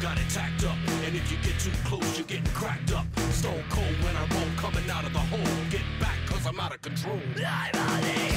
got it tacked up. And if you get too close, you're getting cracked up. Stone cold when I roll, coming out of the hole. Get back, cause I'm out of control. I'm on the edge.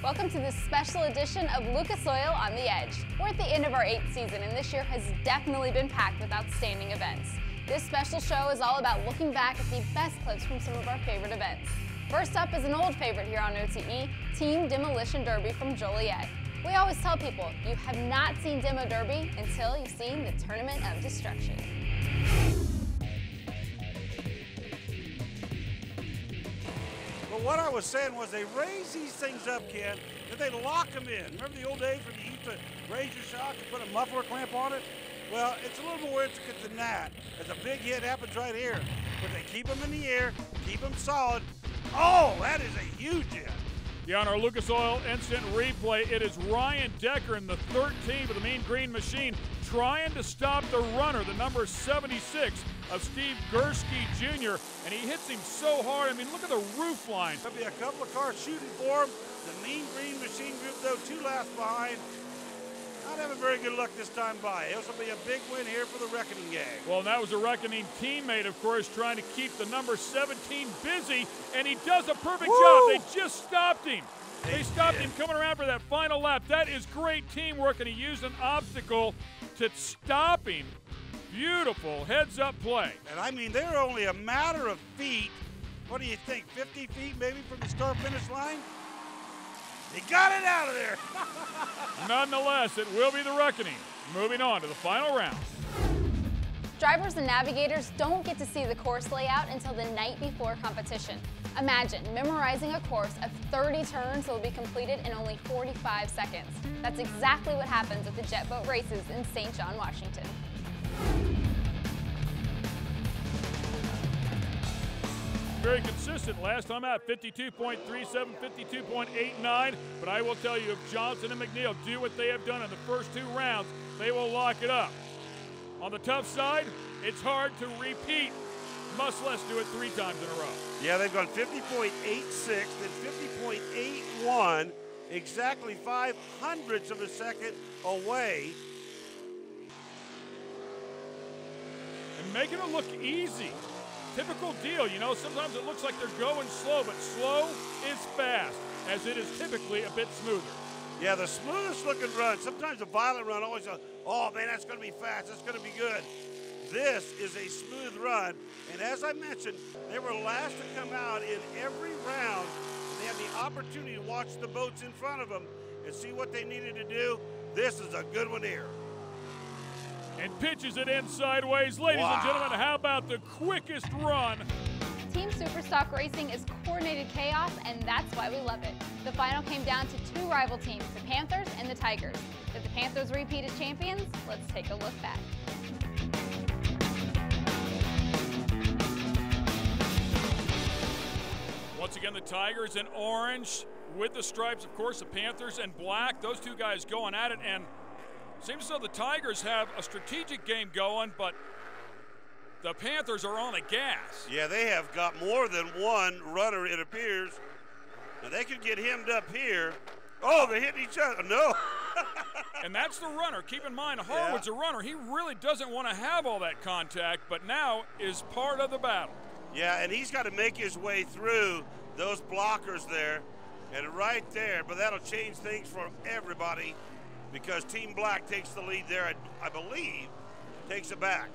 Welcome to this special edition of Lucas Oil on the Edge. We're at the end of our 8th season, and this year has definitely been packed with outstanding events. This special show is all about looking back at the best clips from some of our favorite events. First up is an old favorite here on OTE, Team Demolition Derby from Joliet. We always tell people, you have not seen Demo Derby until you've seen the Tournament of Destruction. Well, what I was saying was they raise these things up, Ken, and they lock them in. Remember the old days when you used to raise your shock and put a muffler clamp on it? Well, it's a little more intricate than that. As a big hit happens right here. But they keep them in the air, keep them solid. Oh, that is a huge hit. Yeah, on our Lucas Oil Instant Replay, it is Ryan Decker in the 13th of the Mean Green Machine trying to stop the runner, the number 76 of Steve Gursky Jr., and he hits him so hard. I mean, look at the roof line. There'll be a couple of cars shooting for him. The Mean Green Machine group, though, 2 laps behind. Not having very good luck this time by. This will be a big win here for the Reckoning gang. Well, and that was a Reckoning teammate, of course, trying to keep the number 17 busy, and he does a perfect job. They just stopped him. They stopped him coming around for that final lap. That is great teamwork, and he used an obstacle to stop him. Beautiful heads-up play. And I mean, they're only a matter of feet. What do you think, 50 feet maybe from the start-finish line? He got it out of there. Nonetheless, it will be the Reckoning. Moving on to the final round. Drivers and navigators don't get to see the course layout until the night before competition. Imagine memorizing a course of 30 turns that will be completed in only 45 seconds. That's exactly what happens at the jet boat races in St. John, Washington. Very consistent last time out, 52.37, 52.89, but I will tell you, if Johnson and McNeil do what they have done in the first 2 rounds, they will lock it up. On the tough side, it's hard to repeat, much less do it 3 times in a row. Yeah, they've gone 50.86, then 50.81, exactly 0.05 of a second away. And making it look easy. Typical deal, you know, sometimes it looks like they're going slow, but slow is fast, as it is typically a bit smoother. Yeah, the smoothest looking run, sometimes a violent run always goes, oh man, that's gonna be fast, that's gonna be good. This is a smooth run, and as I mentioned, they were last to come out in every round. They had the opportunity to watch the boats in front of them and see what they needed to do. This is a good one here. And pitches it in sideways. Ladies and gentlemen, how about the quickest run? Team Superstock Racing is coordinated chaos, and that's why we love it. The final came down to 2 rival teams, the Panthers and the Tigers. Did the Panthers repeat as champions? Let's take a look back. Once again, the Tigers in orange with the stripes, of course, the Panthers in black. Those 2 guys going at it, and seems as though the Tigers have a strategic game going, but the Panthers are on the gas. Yeah, they have got more than one runner, it appears. Now they could get hemmed up here. Oh, they're hitting each other. No. And that's the runner. Keep in mind, Harwood's a runner. He really doesn't want to have all that contact, but now is part of the battle. Yeah, and he's got to make his way through those blockers there. And right there, but that'll change things for everybody, because Team Black takes the lead there, I believe, takes it back.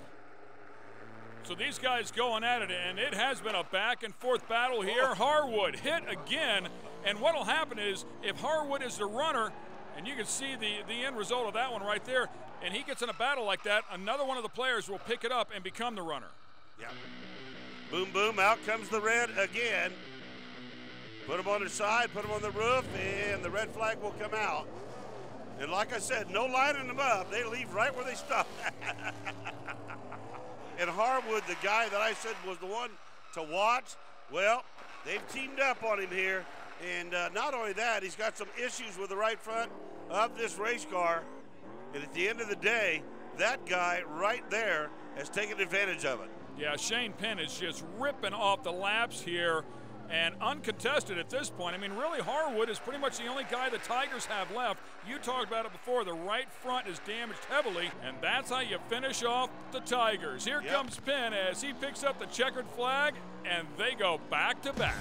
So these guys going at it, and it has been a back-and-forth battle here. Harwood hit again, and what will happen is, if Harwood is the runner, and you can see the end result of that one right there, and he gets in a battle like that, another one of the players will pick it up and become the runner. Yeah. Boom, boom, out comes the red again. Put them on the side, put them on the roof, and the red flag will come out. And like I said, no lining them up. They leave right where they stopped. And Harwood, the guy that I said was the one to watch, well, they've teamed up on him here. And not only that, he's got some issues with the right front of this race car. And at the end of the day, that guy right there has taken advantage of it. Yeah, Shane Penn is just ripping off the laps here. and uncontested at this point. I mean, really, Harwood is pretty much the only guy the Tigers have left. You talked about it before. The right front is damaged heavily, and that's how you finish off the Tigers. Here comes Penn as he picks up the checkered flag, and they go back to back.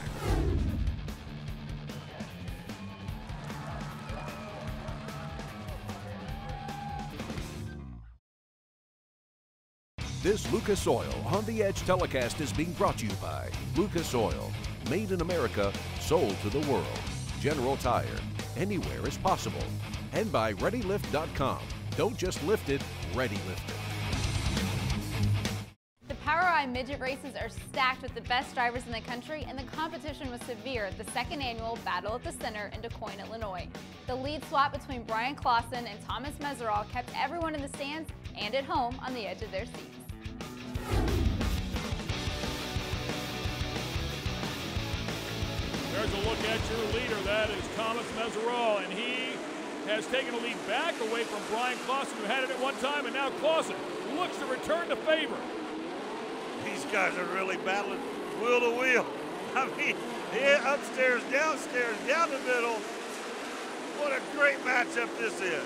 This Lucas Oil On the Edge telecast is being brought to you by Lucas Oil, made in America, sold to the world. General Tire, anywhere is possible. And by ReadyLift.com. Don't just lift it, ready lift it. The Powerline Midget races are stacked with the best drivers in the country, and the competition was severe at the second annual Battle at the Center in DuQuoin, Illinois. The lead swap between Brian Clausen and Thomas Meseraull kept everyone in the stands and at home on the edge of their seats. There's a look at your leader. That is Thomas Meseraull, and he has taken a lead back away from Brian Clausen, who had it at one time, and now Clausen looks to return to favor. These guys are really battling wheel to wheel. I mean, upstairs, downstairs, down the middle. What a great matchup this is.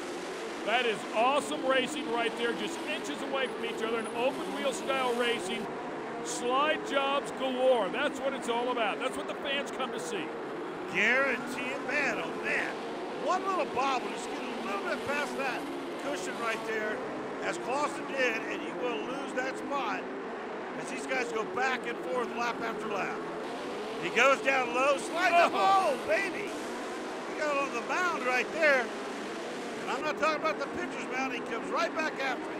That is awesome racing right there, just inches away from each other, an open wheel style racing. Slide jobs galore. That's what it's all about. That's what the fans come to see. Guarantee it, man, oh man. One little bobble, just get a little bit past that cushion right there, as Clausen did, and you will lose that spot as these guys go back and forth lap after lap. He goes down low, slides oh baby. He got on the mound right there. And I'm not talking about the pitcher's mound. He comes right back after him.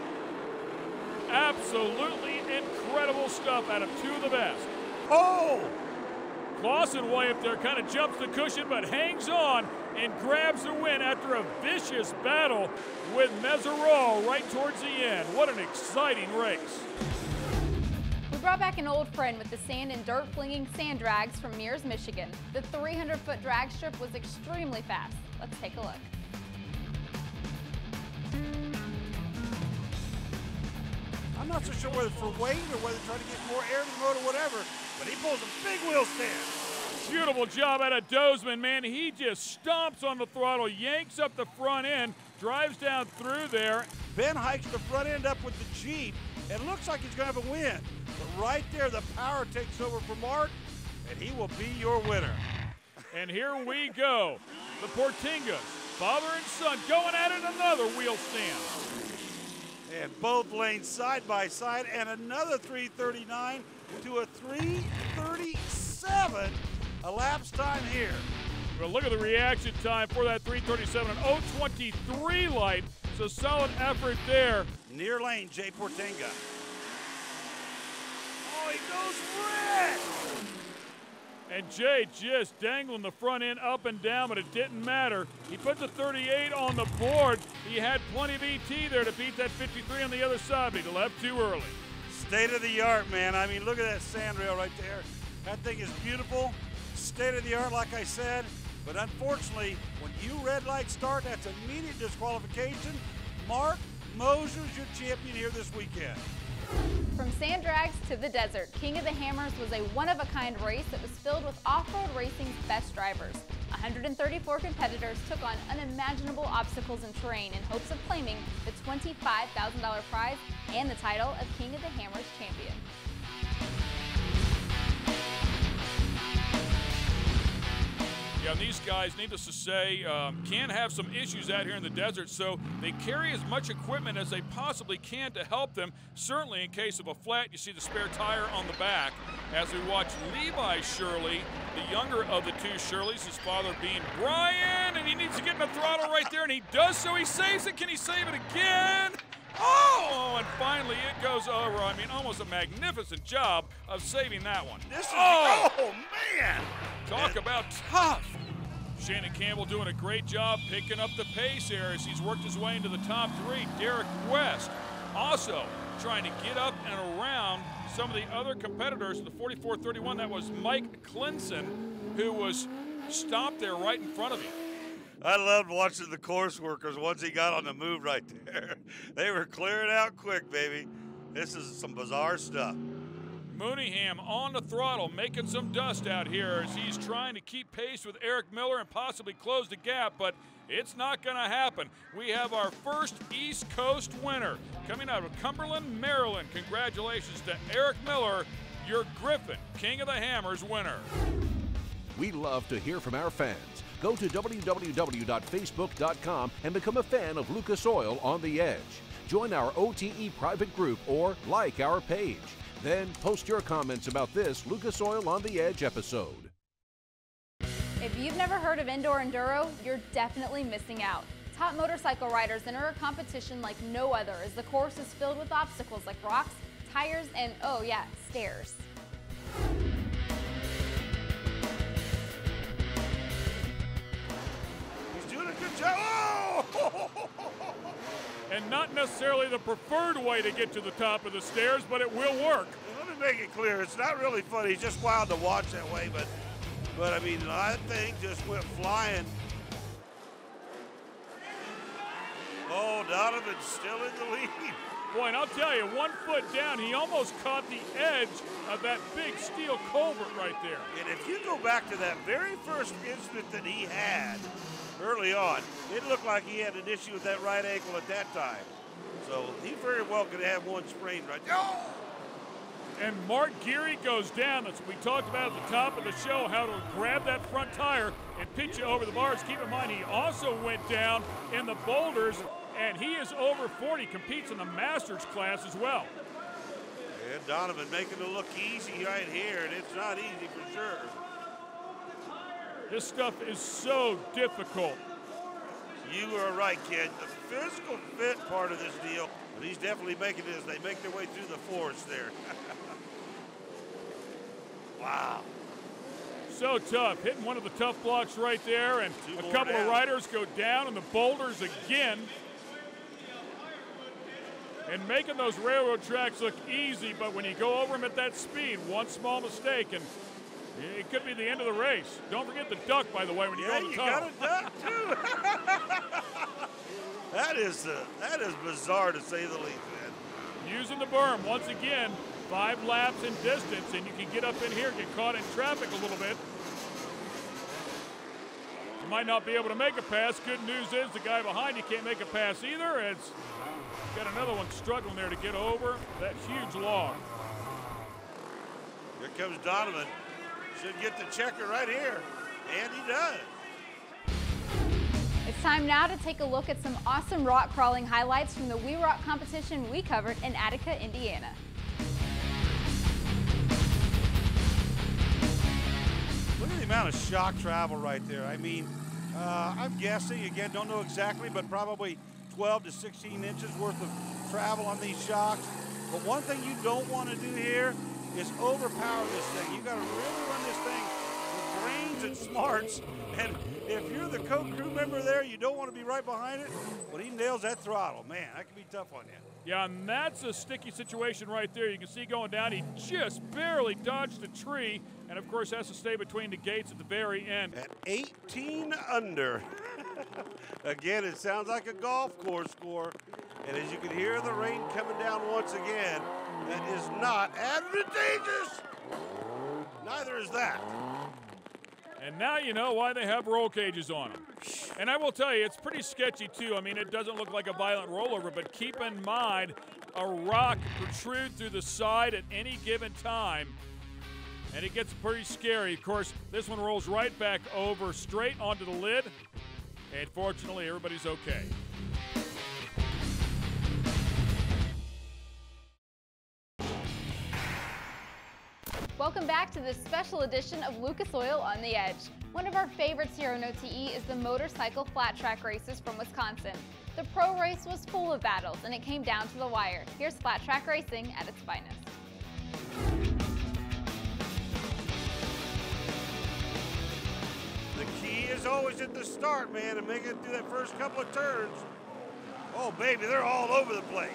Absolutely incredible stuff out of two of the best. Oh! Clausen way up there kind of jumps the cushion but hangs on and grabs the win after a vicious battle with Meseraull right towards the end. What an exciting race. We brought back an old friend with the sand and dirt flinging sand drags from Mears, Michigan. The 300-foot drag strip was extremely fast. Let's take a look. I'm not so sure whether for weight or whether trying to get more air to the motor, whatever, but he pulls a big wheel stand. Beautiful job out of Dozeman, man. He just stomps on the throttle, yanks up the front end, drives down through there. Ben hikes the front end up with the Jeep, and looks like he's going to have a win. But right there, the power takes over for Mark, and he will be your winner. And here we go. The Portingas, father and son, going at it, another wheel stand. And both lanes side by side, and another 339 to a 337 elapsed time here. Well, look at the reaction time for that 337, an 023 light. So solid effort there. Near lane, Jay Portinga. Oh, he goes red! And Jay just dangling the front end up and down, but it didn't matter. He put the 38 on the board. He had plenty of ET there to beat that 53 on the other side, but he left too early. State of the art, man. I mean, look at that sand rail right there. That thing is beautiful. State of the art, like I said. But unfortunately, when you red light start, that's immediate disqualification. Mark Moser's your champion here this weekend. From sand drags to the desert, King of the Hammers was a one-of-a-kind race that was filled with off-road racing's best drivers. 134 competitors took on unimaginable obstacles and terrain in hopes of claiming the $25,000 prize and the title of King of the Hammers champion. Yeah, and these guys, needless to say, can have some issues out here in the desert, so they carry as much equipment as they possibly can to help them. Certainly in case of a flat, you see the spare tire on the back. As we watch Levi Shirley, the younger of the two Shirleys, his father being Brian, and he needs to get in the throttle right there, and he does so. He saves it. Can he save it again? Oh, and finally it goes over. I mean, almost a magnificent job of saving that one. This is, oh man! Talk about tough. Shannon Campbell doing a great job picking up the pace here as he's worked his way into the top three. Derek West also trying to get up and around some of the other competitors. The 44-31, that was Mike Clinson, who was stopped there right in front of him. I loved watching the course workers once he got on the move right there. They were clearing out quick, baby. This is some bizarre stuff. Mooneyham on the throttle, making some dust out here as he's trying to keep pace with Eric Miller and possibly close the gap, but it's not going to happen. We have our first East Coast winner coming out of Cumberland, Maryland. Congratulations to Eric Miller, your Griffin King of the Hammers winner. We love to hear from our fans. Go to www.facebook.com and become a fan of Lucas Oil on the Edge. Join our OTE private group or like our page. Then post your comments about this Lucas Oil on the Edge episode. If you've never heard of Indoor Enduro, you're definitely missing out. Top motorcycle riders enter a competition like no other as the course is filled with obstacles like rocks, tires, and oh yeah, stairs. He's doing a good job. Oh! And not necessarily the preferred way to get to the top of the stairs, but it will work. Let me make it clear, it's not really funny. It's just wild to watch that way, but I mean, that thing just went flying. Oh, Donovan's still in the lead. Boy, and I'll tell you, 1 foot down, he almost caught the edge of that big steel culvert right there. And if you go back to that very first incident that he had early on, it looked like he had an issue with that right ankle at that time. So he very well could have one sprained right there. Oh! And Mark Geary goes down. That's what we talked about at the top of the show, how to grab that front tire and pitch you over the bars. Keep in mind, he also went down in the boulders, and he is over 40, competes in the Masters class as well. And Donovan making it look easy right here, and it's not easy for sure. This stuff is so difficult. You are right, kid. The physical fit part of this deal, but he's definitely making it as they make their way through the forest there. Wow. So tough, hitting one of the tough blocks right there, and a couple of riders go down in the boulders again. And making those railroad tracks look easy, but when you go over them at that speed, one small mistake, and it could be the end of the race. Don't forget the duck, by the way, when you go to the top. You got a duck, too. That is bizarre, to say the least, man. Using the berm, once again, 5 laps in distance, and you can get up in here, get caught in traffic a little bit. You might not be able to make a pass. Good news is the guy behind you can't make a pass either. It's got another one struggling there to get over that huge log. Here comes Donovan. Should get the checker right here, and he does. It's time now to take a look at some awesome rock crawling highlights from the We Rock competition we covered in Attica, Indiana. Look at the amount of shock travel right there. I mean, I'm guessing, again, don't know exactly, but probably 12 to 16 inches worth of travel on these shocks. But one thing you don't want to do here is overpower this thing. You got to really run this thing with brains and smarts. And if you're the co-crew member there, you don't want to be right behind it. But he nails that throttle. Man, that can be tough on you. Yeah, and that's a sticky situation right there. You can see going down, he just barely dodged a tree, and of course has to stay between the gates at the very end. At 18 under. Again, it sounds like a golf course score. And as you can hear the rain coming down once again, that is not advantageous. Neither is that. And now you know why they have roll cages on them. And I will tell you, it's pretty sketchy too. I mean, it doesn't look like a violent rollover, but keep in mind, a rock protrudes through the side at any given time, and it gets pretty scary. Of course, this one rolls right back over straight onto the lid, and fortunately, everybody's okay. Welcome back to this special edition of Lucas Oil on the Edge. One of our favorites here on OTE is the motorcycle flat track races from Wisconsin. The pro race was full of battles and it came down to the wire. Here's flat track racing at its finest. The key is always at the start, man, and making it through that first couple of turns. Oh, baby, they're all over the place.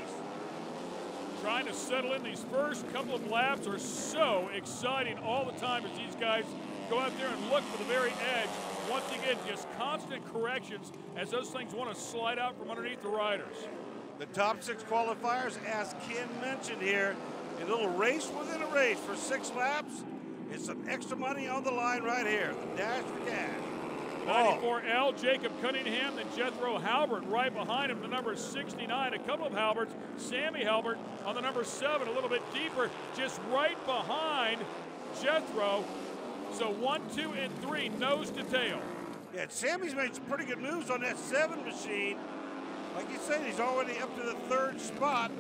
Trying to settle in these first couple of laps are so exciting all the time as these guys go out there and look for the very edge. Once again, just constant corrections as those things want to slide out from underneath the riders. The top 6 qualifiers, as Ken mentioned here, A little race within a race for 6 laps. And some extra money on the line right here. The dash for cash. 94L, Jacob Cunningham, then Jethro Halbert right behind him, the number 69. A couple of Halberts, Sammy Halbert on the number 7, a little bit deeper, just right behind Jethro. So 1, 2, and 3, nose to tail. Yeah, Sammy's made some pretty good moves on that 7 machine. Like you said, he's already up to the 3rd spot.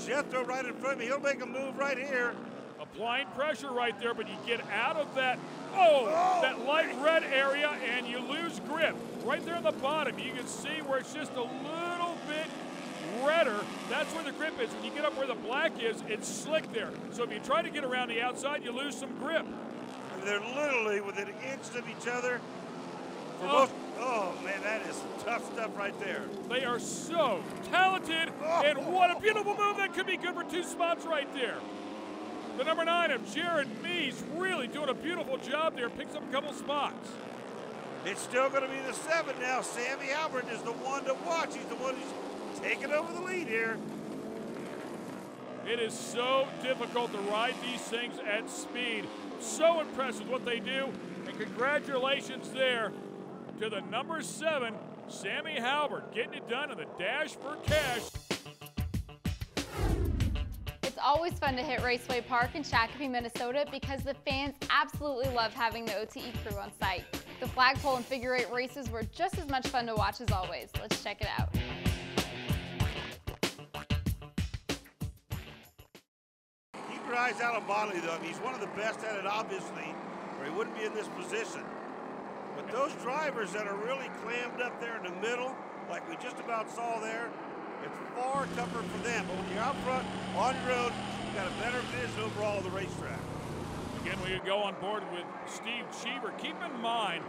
Jethro right in front of me. He'll make a move right here. Applying pressure right there, but you get out of that, that light red area and you lose grip. Right there on the bottom, you can see where it's just a little bit redder. That's where the grip is. When you get up where the black is, it's slick there. So if you try to get around the outside, you lose some grip. And they're literally within an inch of each other. Oh man, that is some tough stuff right there. They are so talented, and what a beautiful move. That could be good for 2 spots right there. The number 9 of Jared Mees really doing a beautiful job there, picks up a couple spots. It's still going to be the 7 now. Sammy Albert is the one to watch. He's the one who's taking over the lead here. It is so difficult to ride these things at speed. So impressed with what they do, and congratulations there to the number 7, Sammy Halbert, getting it done in the dash for cash. It's always fun to hit Raceway Park in Shakopee, Minnesota because the fans absolutely love having the OTE crew on site. The flagpole and figure 8 races were just as much fun to watch as always. Let's check it out. Keep your eyes out on Bodley though. He's one of the best at it obviously, or he wouldn't be in this position. But those drivers that are really clammed up there in the middle, like we just about saw there, it's far tougher for them. But when you're out front, on your own, you've got a better vision overall of the racetrack. Again, we could go on board with Steve Cheever. Keep in mind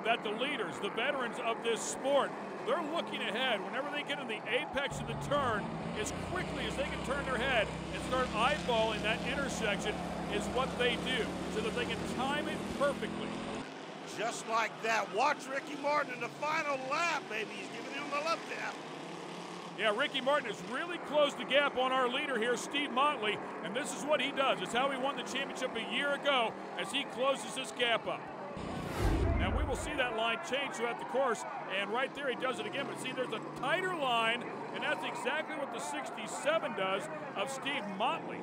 that the leaders, the veterans of this sport, they're looking ahead. Whenever they get in the apex of the turn, as quickly as they can turn their head and start eyeballing that intersection is what they do, so that they can time it perfectly. Just like that. Watch Ricky Martin in the final lap, baby. He's giving him a left tap. Yeah, Ricky Martin has really closed the gap on our leader here, Steve Motley, and this is what he does. It's how he won the championship a year ago as he closes this gap up. Now we will see that line change throughout the course, and right there he does it again. But see, there's a tighter line, and that's exactly what the 67 does of Steve Motley.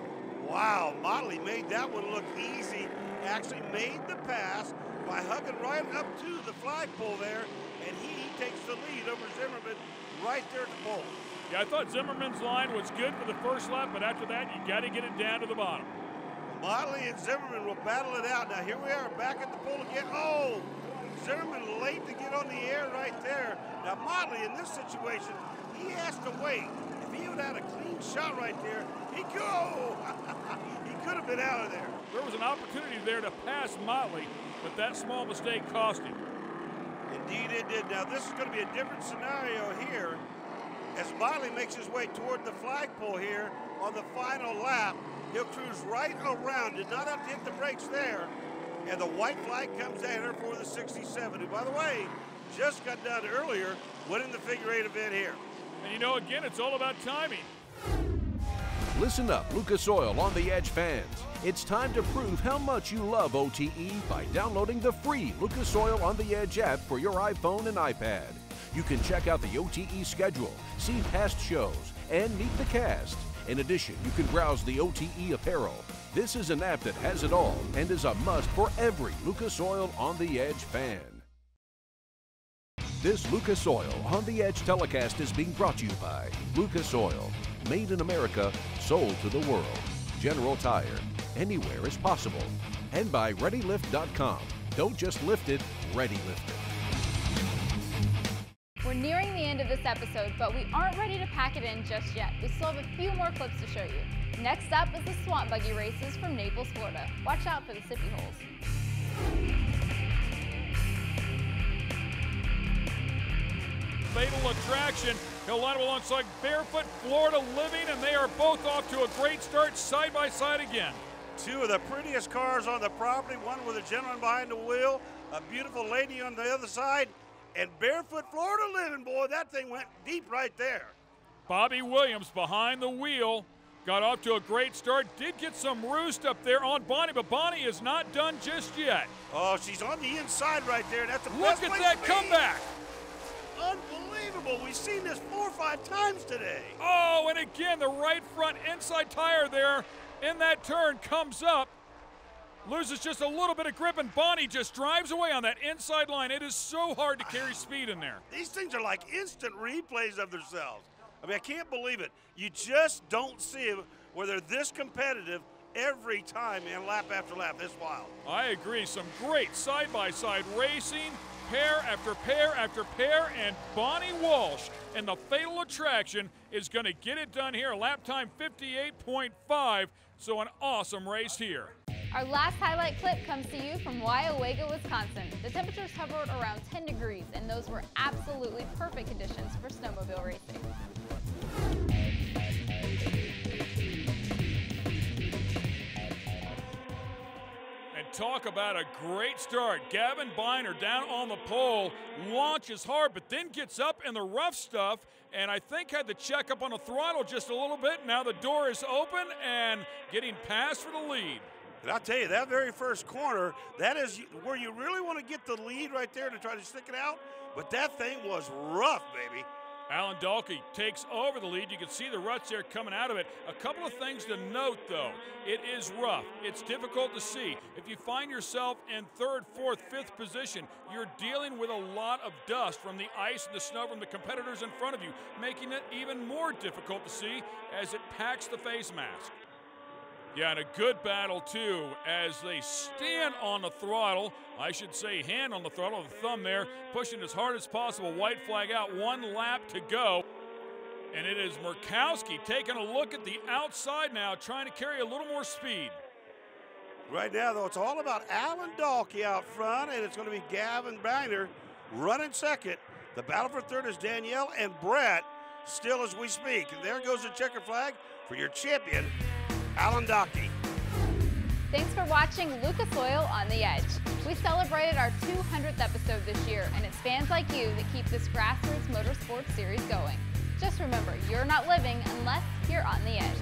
Wow, Motley made that one look easy. Actually made the pass by hugging right up to the flagpole there, and he takes the lead over Zimmerman right there at the pole. Yeah, I thought Zimmerman's line was good for the first lap, but after that, you got to get it down to the bottom. Motley and Zimmerman will battle it out. Now here we are back at the pole again. Oh, Zimmerman late to get on the air right there. Now Motley in this situation, he has to wait. If he would have had a clean shot right there, he'd go. He could have been out of there. There was an opportunity there to pass Motley, but that small mistake cost him. Indeed it did. Now this is going to be a different scenario here as Motley makes his way toward the flagpole here on the final lap. He'll cruise right around, did not have to hit the brakes there, and the white flag comes at her for the 67, who, by the way, just got done earlier winning the figure 8 event here. And you know, again, it's all about timing. Listen up, Lucas Oil On The Edge fans. It's time to prove how much you love OTE by downloading the free Lucas Oil On The Edge app for your iPhone and iPad. You can check out the OTE schedule, see past shows, and meet the cast. In addition, you can browse the OTE apparel. This is an app that has it all and is a must for every Lucas Oil On The Edge fan. This Lucas Oil On The Edge telecast is being brought to you by Lucas Oil, made in America, sold to the world. General Tire, anywhere is possible. And by ReadyLift.com. Don't just lift it, ready lift it. We're nearing the end of this episode, but we aren't ready to pack it in just yet. We still have a few more clips to show you. Next up is the Swamp Buggy races from Naples, Florida. Watch out for the sippy holes. Fatal attraction. He'll line up alongside Barefoot Florida Living, and they are both off to a great start side by side again. Two of the prettiest cars on the property, one with a gentleman behind the wheel, a beautiful lady on the other side, and Barefoot Florida Living, boy, that thing went deep right there. Bobby Williams behind the wheel, Got off to a great start, did get some roost up there on Bonnie, but Bonnie is not done just yet. Oh, she's on the inside right there. That's the Look best at place that to be. comeback. Unbelievable. We've seen this 4 or 5 times today. Oh, and again, the right front inside tire there in that turn comes up. Loses just a little bit of grip, and Bonnie just drives away on that inside line. It is so hard to carry speed in there. These things are like instant replays of themselves. I mean, I can't believe it. You just don't see them where they're this competitive every time, man, lap after lap. It's wild. I agree. Some great side-by-side racing, pair after pair after pair, and Bonnie Walsh and the Fatal Attraction is going to get it done here. Lap time 58.5, so an awesome race here. Our last highlight clip comes to you from Waiawega, Wisconsin. The temperatures hovered around 10 degrees, and those were absolutely perfect conditions for snowmobile racing. And talk about a great start. Gavin Biner down on the pole, launches hard, but then gets up in the rough stuff, and I think had to check up on the throttle just a little bit. Now the door is open and getting past for the lead. And I'll tell you, that very first corner, that is where you really want to get the lead right there to try to stick it out. But that thing was rough, baby. Alan Dahlke takes over the lead. You can see the ruts there coming out of it. A couple of things to note, though. It is rough. It's difficult to see. If you find yourself in 3rd, 4th, 5th position, you're dealing with a lot of dust from the ice and the snow from the competitors in front of you, making it even more difficult to see as it packs the face mask. Yeah, and a good battle, too, as they stand on the throttle. I should say hand on the throttle, the thumb there, pushing as hard as possible. White flag out, 1 lap to go. And it is Murkowski taking a look at the outside now, trying to carry a little more speed. Right now, though, it's all about Alan Dahlke out front, and it's going to be Gavin Biner running second. The battle for third is Danielle and Brett, still as we speak. And there goes the checker flag for your champion, Alan Dahlke. Thanks for watching Lucas Oil on the Edge. We celebrated our 200th episode this year, and it's fans like you that keep this grassroots motorsports series going. Just remember, you're not living unless you're on the edge.